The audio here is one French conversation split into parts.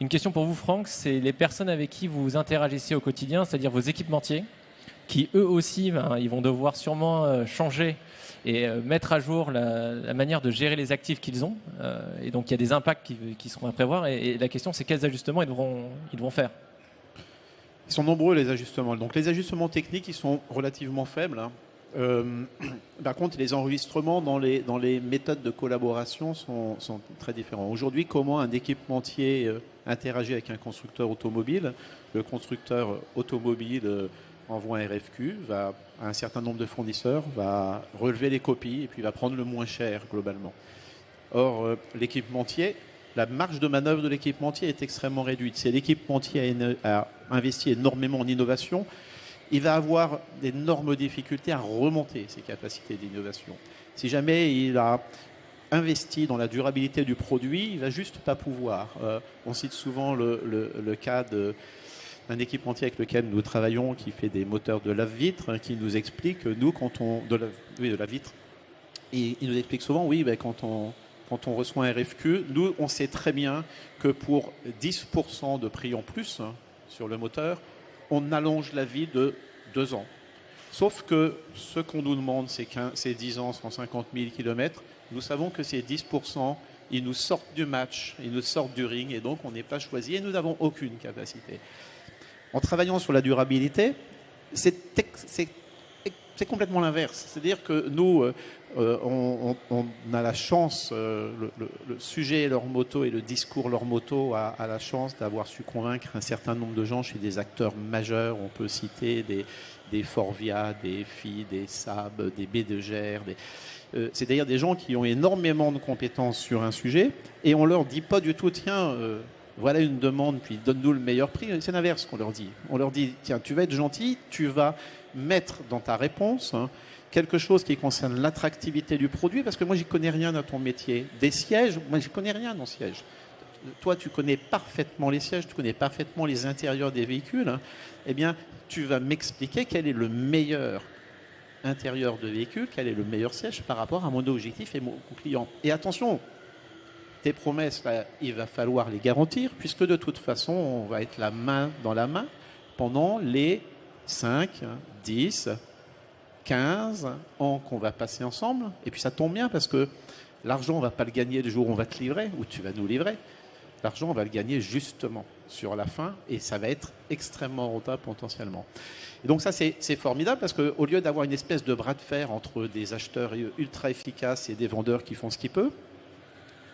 Une question pour vous, Franck, c'est les personnes avec qui vous interagissez au quotidien, c'est-à-dire vos équipementiers, qui eux aussi, ils vont devoir sûrement changer et mettre à jour la manière de gérer les actifs qu'ils ont. Et donc, il y a des impacts qui seront à prévoir. Et la question, c'est quels ajustements ils devront faire. Ils sont nombreux, les ajustements. Donc, les ajustements techniques, ils sont relativement faibles. Hein. Par contre, les enregistrements dans les méthodes de collaboration sont très différents. Aujourd'hui, comment un équipementier interagit avec un constructeur automobile? Le constructeur automobile envoie un RFQ, va à un certain nombre de fournisseurs, va relever les copies et puis va prendre le moins cher globalement. Or, l'équipementier, la marge de manœuvre de l'équipementier est extrêmement réduite. Si l'équipementier a investi énormément en innovation, il va avoir d'énormes difficultés à remonter ses capacités d'innovation. Si jamais il a investi dans la durabilité du produit, il ne va juste pas pouvoir. On cite souvent le cas d'un équipementier avec lequel nous travaillons qui fait des moteurs de lave-vitre, hein, qui nous explique que nous, de la vitre, et il nous explique souvent, oui, ben, quand on reçoit un RFQ, nous, on sait très bien que pour 10% de prix en plus, hein, sur le moteur, on allonge la vie de 2 ans. Sauf que ce qu'on nous demande, c'est 10 ans, 150 000 km. Nous savons que ces 10%, ils nous sortent du match, ils nous sortent du ring, et donc on n'est pas choisi, et nous n'avons aucune capacité. En travaillant sur la durabilité, c'est complètement l'inverse. C'est-à-dire que nous, on a la chance, le sujet leur moto et le discours leur moto a la chance d'avoir su convaincre un certain nombre de gens chez des acteurs majeurs. On peut citer des Forvia, des FI, des Saab, des B2GR. C'est d'ailleurs des gens qui ont énormément de compétences sur un sujet et on leur dit pas du tout, tiens, voilà une demande, puis donne-nous le meilleur prix. C'est l'inverse qu'on leur dit. On leur dit, tiens, tu vas être gentil, tu vas mettre dans ta réponse quelque chose qui concerne l'attractivité du produit, parce que moi, j'y connais rien dans ton métier. Des sièges, moi, j'y connais rien dans sièges. Toi, tu connais parfaitement les sièges, tu connais parfaitement les intérieurs des véhicules. Eh bien, tu vas m'expliquer quel est le meilleur intérieur de véhicule, quel est le meilleur siège par rapport à mon objectif et mon client. Et attention, tes promesses, là, il va falloir les garantir, puisque de toute façon, on va être la main dans la main pendant les 5, 10, 15 ans qu'on va passer ensemble. Et puis ça tombe bien, parce que l'argent, on ne va pas le gagner le jour où on va te livrer, ou tu vas nous livrer. L'argent, on va le gagner justement sur la fin, et ça va être extrêmement rentable potentiellement. Et donc ça, c'est formidable, parce qu'au lieu d'avoir une espèce de bras de fer entre des acheteurs ultra efficaces et des vendeurs qui font ce qu'ils peuvent,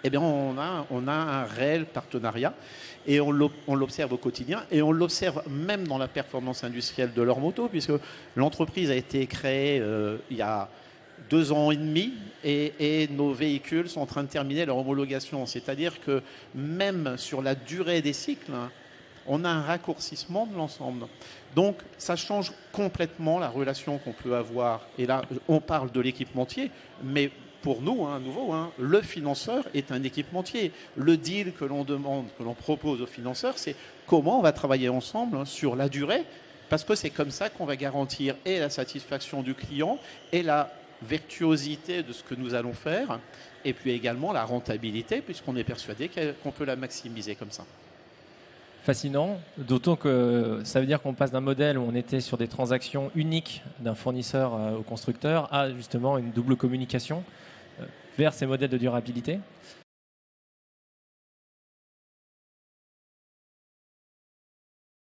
eh bien, on a un réel partenariat et on l'observe au quotidien, et on l'observe même dans la performance industrielle de leur moto, puisque l'entreprise a été créée il y a 2 ans et demi et nos véhicules sont en train de terminer leur homologation. C'est-à-dire que même sur la durée des cycles, on a un raccourcissement de l'ensemble. Donc, ça change complètement la relation qu'on peut avoir. Et là, on parle de l'équipementier, mais pour nous, à nouveau, le financeur est un équipementier. Le deal que l'on demande, que l'on propose au financeur, c'est comment on va travailler ensemble sur la durée, parce que c'est comme ça qu'on va garantir et la satisfaction du client et la virtuosité de ce que nous allons faire, et puis également la rentabilité, puisqu'on est persuadé qu'on peut la maximiser comme ça. Fascinant, d'autant que ça veut dire qu'on passe d'un modèle où on était sur des transactions uniques d'un fournisseur au constructeur à justement une double communication vers ces modèles de durabilité.